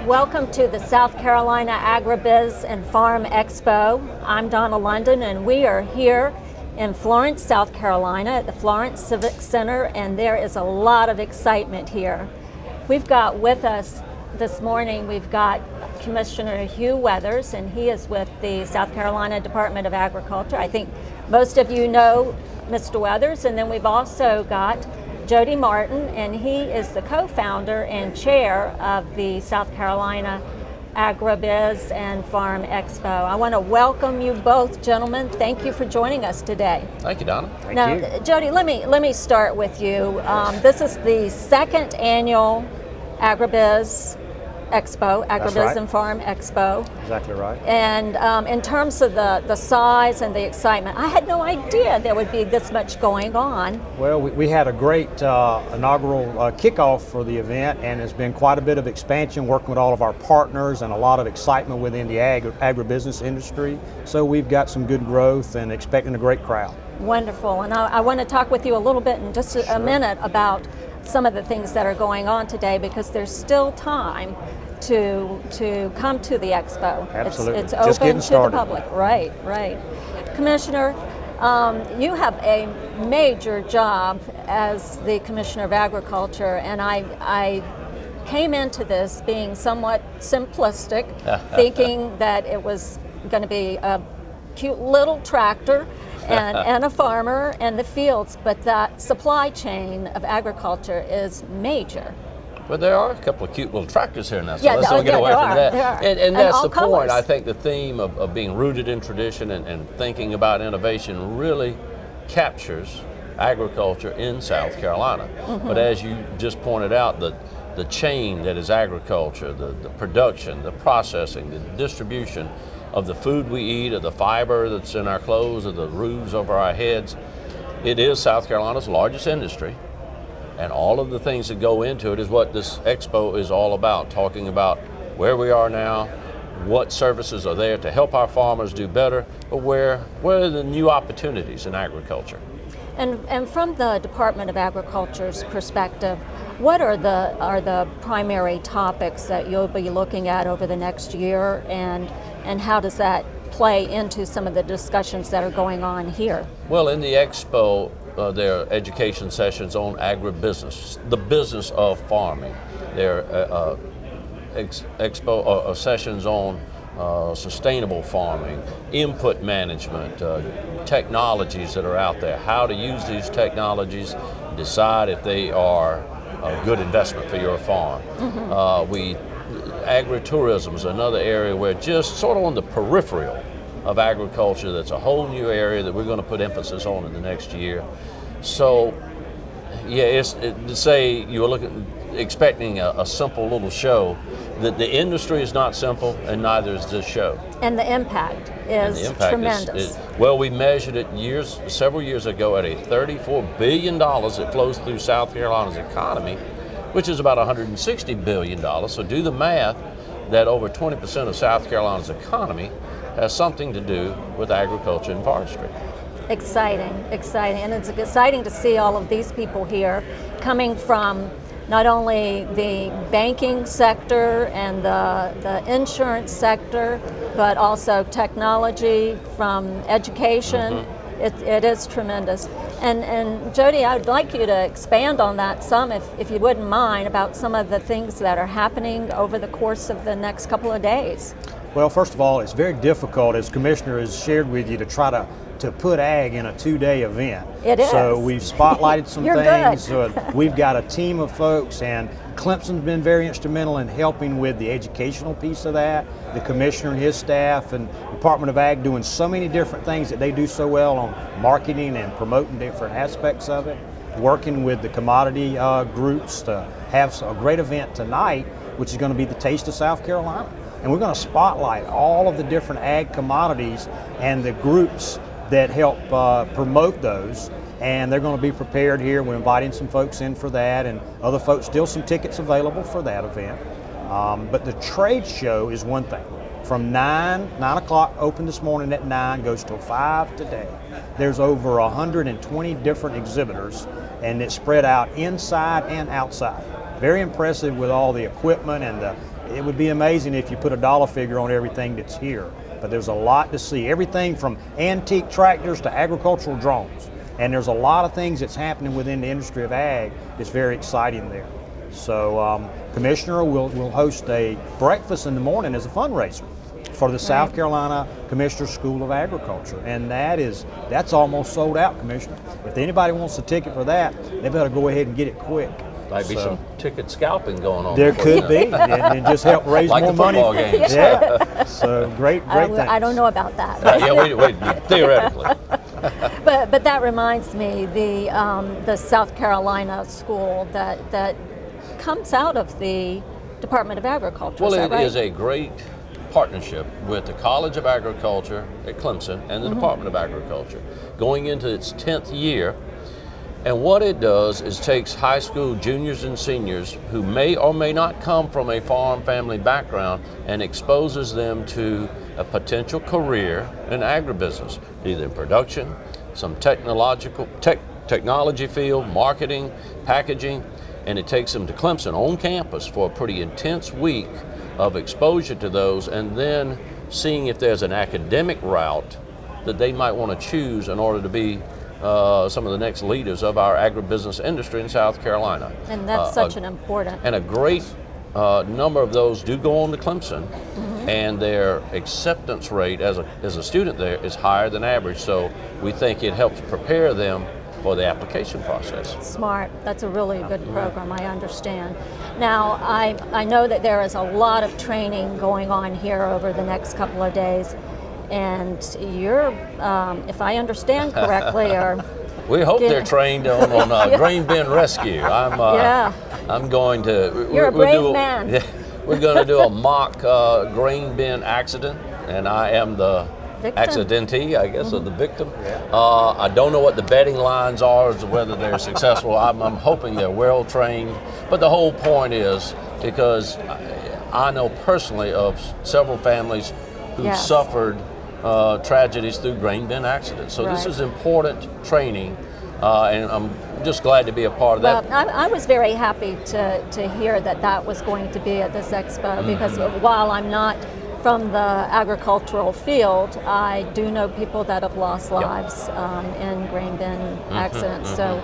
Welcome to the South Carolina AgriBiz and Farm Expo. I'm Donna London, and we are here in Florence, South Carolina at the Florence Civic Center, and there is a lot of excitement here. We've got with us this morning, we've got Commissioner Hugh Weathers, and he is with the South Carolina Department of Agriculture. I think most of you know Mr. Weathers, and then we've also got Jody Martin, and he is the co-founder and chair of the South Carolina AgriBiz and Farm Expo. I want to welcome you both, gentlemen. Thank you for joining us today. Thank you, Donna. Thank you. Jody, let me start with you. This is the second annual AgriBiz Expo, AgriBiz and Farm Expo. Exactly right. And in terms of the size and the excitement, I had no idea there would be this much going on. Well, we had a great inaugural kickoff for the event, and there's been quite a bit of expansion working with all of our partners and a lot of excitement within the agribusiness industry. So we've got some good growth and expecting a great crowd. Wonderful. And I want to talk with you a little bit in just a minute about some of the things that are going on today, because there's still time to come to the expo. Absolutely. It's open to the public. Right. Commissioner, you have a major job as the Commissioner of Agriculture, and I came into this being somewhat simplistic, thinking that it was going to be a cute little tractor and a farmer and the fields, but that supply chain of agriculture is major. But there are a couple of cute little tractors here now, so let's not get away from that. And that's the point. I think the theme of being rooted in tradition and thinking about innovation really captures agriculture in South Carolina. But as you just pointed out, the chain that is agriculture, the production, the processing, the distribution of the food we eat, of the fiber that's in our clothes, of the roofs over our heads, it is South Carolina's largest industry. And all of the things that go into it is what this expo is all about, talking about where we are now, what services are there to help our farmers do better, but where are the new opportunities in agriculture. And from the Department of Agriculture's perspective, what are the primary topics that you'll be looking at over the next year, and how does that play into some of the discussions that are going on here? Well, in the expo, there are education sessions on agribusiness, the business of farming. There are sessions on sustainable farming, input management, technologies that are out there, how to use these technologies, decide if they are a good investment for your farm. Agritourism is another area where just sort of on the peripheral of agriculture, that's a whole new area that we're going to put emphasis on in the next year. So, yeah, to say you were expecting a simple little show, that the industry is not simple, and neither is this show. And the impact is tremendous. Well, we measured it several years ago at a $34 billion that flows through South Carolina's economy, which is about $160 billion. So do the math that over 20% of South Carolina's economy has something to do with agriculture and forestry. Exciting, and it's exciting to see all of these people here coming from not only the banking sector and the insurance sector, but also technology, from education. It is tremendous. And Jody, I'd like you to expand on that some, if you wouldn't mind, about some of the things that are happening over the course of the next couple of days. Well, first of all, it's very difficult, as Commissioner has shared with you, to try to put ag in a two-day event. It is. So we've spotlighted some You're things. Good. We've got a team of folks, and Clemson's been very instrumental in helping with the educational piece of that. The Commissioner and his staff and Department of Ag doing so many different things that they do so well on marketing and promoting different aspects of it. Working with the commodity groups to have a great event tonight, which is going to be the Taste of South Carolina. And we're going to spotlight all of the different ag commodities and the groups that help promote those. And they're going to be prepared here. We're inviting some folks in for that, and other folks, still some tickets available for that event. But the trade show is one thing. From 9 o'clock, open this morning at 9, goes till 5 today. There's over 120 different exhibitors, and it's spread out inside and outside. Very impressive with all the equipment and the it would be amazing if you put a dollar figure on everything that's here. But there's a lot to see. Everything from antique tractors to agricultural drones. And there's a lot of things that's happening within the industry of ag that's very exciting there. So Commissioner will host a breakfast in the morning as a fundraiser for the South Carolina Commissioner School of Agriculture. And that's almost sold out, Commissioner. If anybody wants a ticket for that, they better go ahead and get it quick. Might be some ticket scalping going on. There could be, and just help raise like more the money. football games. Yeah. So great things. I don't know about that. Yeah, we theoretically. But that reminds me, the South Carolina school that comes out of the Department of Agriculture. Well, is that right? is a great partnership with the College of Agriculture at Clemson and the Department of Agriculture, going into its 10th year. And what it does is takes high school juniors and seniors who may or may not come from a farm family background and exposes them to a potential career in agribusiness, either in production, some technology field, marketing, packaging, and it takes them to Clemson on campus for a pretty intense week of exposure to those, and then seeing if there's an academic route that they might want to choose in order to be some of the next leaders of our agribusiness industry in South Carolina. And that's such an important. And a great number of those do go on to Clemson, and their acceptance rate as a student there is higher than average. So we think it helps prepare them for the application process. Smart. That's a really good program, I understand. Now, I know that there is a lot of training going on here over the next couple of days. And you're, if I understand correctly, we hope they're trained on grain bin rescue. I'm going to. You're a brave man. Yeah, we're going to do a mock grain bin accident, and I am the accidentee, I guess, of the victim. I don't know what the betting lines are as to whether they're successful. I'm hoping they're well trained. But the whole point is because I know personally of several families who've suffered tragedies through grain bin accidents. So this is important training, and I'm just glad to be a part of that. Well, I was very happy to hear that was going to be at this expo, because while I'm not from the agricultural field, I do know people that have lost lives in grain bin accidents. So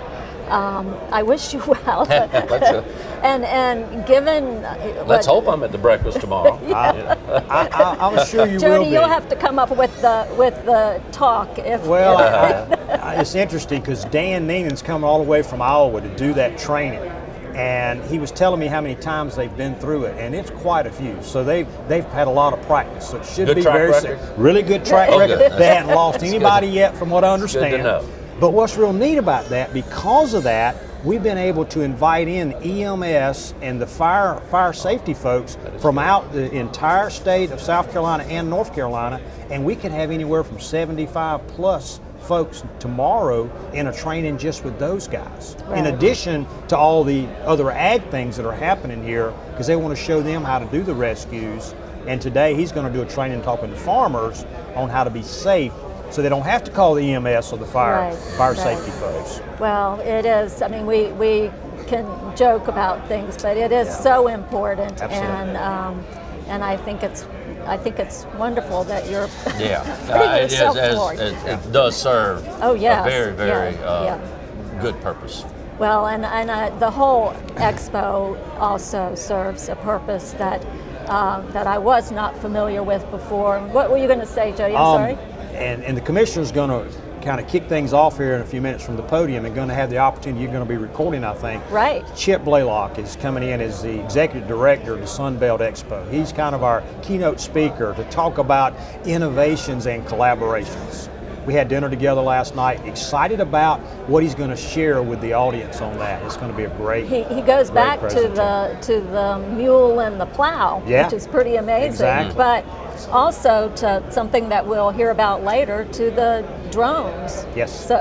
I wish you well. And given let's hope I'm at the breakfast tomorrow. I'm sure you Jody, will be. you'll have to come up with the talk. It's interesting because Dan Neenan's come all the way from Iowa to do that training, and he was telling me how many times they've been through it, and it's quite a few. So they've had a lot of practice. So it should be very safe. Really good track record. Good. They hadn't lost anybody yet, from what I understand. Good to know. But what's real neat about that, because of that, we've been able to invite in EMS and the fire safety folks from out the entire state of South Carolina and North Carolina, and we can have anywhere from 75 plus folks tomorrow in a training just with those guys. Right. In addition to all the other ag things that are happening here, because they want to show them how to do the rescues. And today he's going to do a training talking to farmers on how to be safe, so they don't have to call the EMS or the fire safety folks. Well, it is. I mean, we can joke about things, but it is so important. Absolutely. And I think it's wonderful that you're it does serve a very, very good purpose. Well, and the whole expo also serves a purpose that I was not familiar with before. What were you going to say, Jody? I'm sorry. And the commissioner's going to kind of kick things off here in a few minutes from the podium, and going to have the opportunity, you're going to be recording, I think. Right. Chip Blaylock is coming in as the executive director of the Sunbelt Expo. He's kind of our keynote speaker to talk about innovations and collaborations. We had dinner together last night, excited about what he's going to share with the audience on that. It's going to be a great He goes back to the mule and the plow, which is pretty amazing. Exactly. But also to something that we'll hear about later, to the drones. Yes. So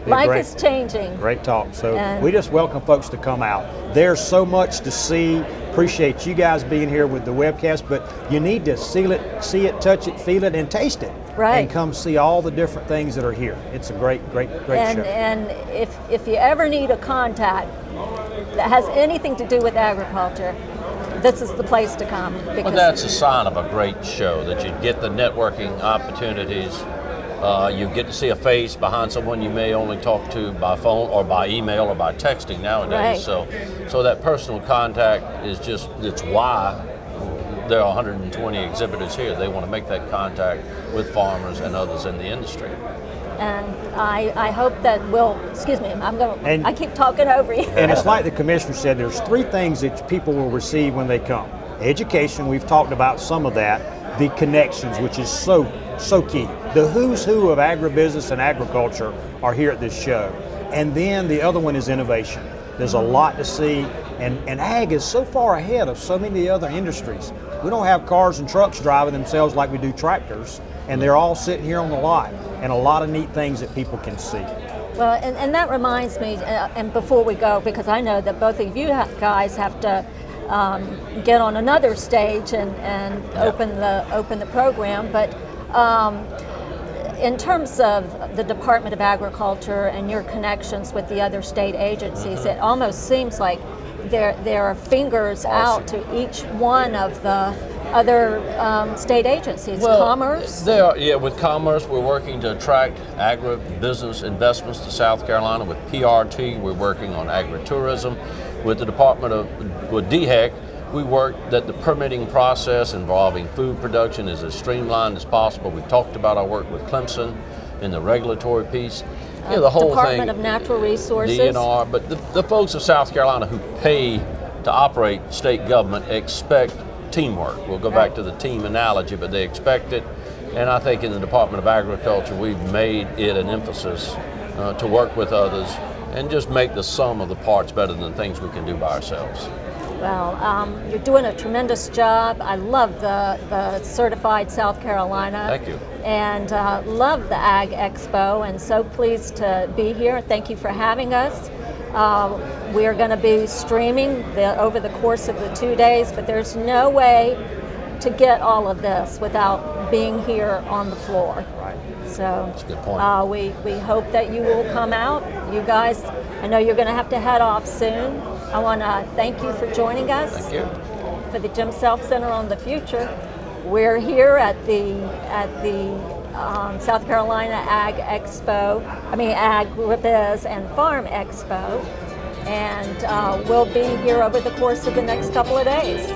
life is changing. Great talk. So we just welcome folks to come out. There's so much to see. Appreciate you guys being here with the webcast, but you need to see it, touch it, feel it, and taste it. Right. And come see all the different things that are here. It's a great show. And if you ever need a contact that has anything to do with agriculture, this is the place to come. Well, that's a sign of a great show, that you get the networking opportunities. You get to see a face behind someone you may only talk to by phone or by email or by texting nowadays. Right. So that personal contact is just, it's why there are 120 exhibitors here. They want to make that contact with farmers and others in the industry. And I hope that I keep talking over you. And it's like the commissioner said, there's three things that people will receive when they come. Education, we've talked about some of that. The connections, which is so key. The who's who of agribusiness and agriculture are here at this show. And then the other one is innovation. There's a lot to see, and ag is so far ahead of so many other industries. We don't have cars and trucks driving themselves like we do tractors, and they're all sitting here on the lot, and a lot of neat things that people can see. Well, and that reminds me, and before we go, because I know that both of you guys have to get on another stage and open the program, but in terms of the Department of Agriculture and your connections with the other state agencies, it almost seems like there are fingers out to each one of the other state agencies. Well, Commerce? With Commerce, we're working to attract agribusiness investments to South Carolina. With PRT, we're working on agritourism. With the with DHEC, we work that the permitting process involving food production is as streamlined as possible. We've talked about our work with Clemson in the regulatory piece. The whole Department thing, of Natural Resources. DNR, but the folks of South Carolina who pay to operate state government expect teamwork. We'll go back to the team analogy, but they expect it. And I think in the Department of Agriculture, we've made it an emphasis to work with others and just make the sum of the parts better than things we can do by ourselves. Well, you're doing a tremendous job. I love the Certified South Carolina. Thank you. And love the Ag Expo, and so pleased to be here. Thank you for having us. We are going to be streaming over the course of the 2 days, but there's no way to get all of this without being here on the floor. Right. So that's a good point. We hope that you will come out. You guys, I know you're going to have to head off soon. I want to thank you for joining us. Thank you. For the Jim Self Center on the Future. We're here at the South Carolina AgriBiz and Farm Expo, and we'll be here over the course of the next couple of days.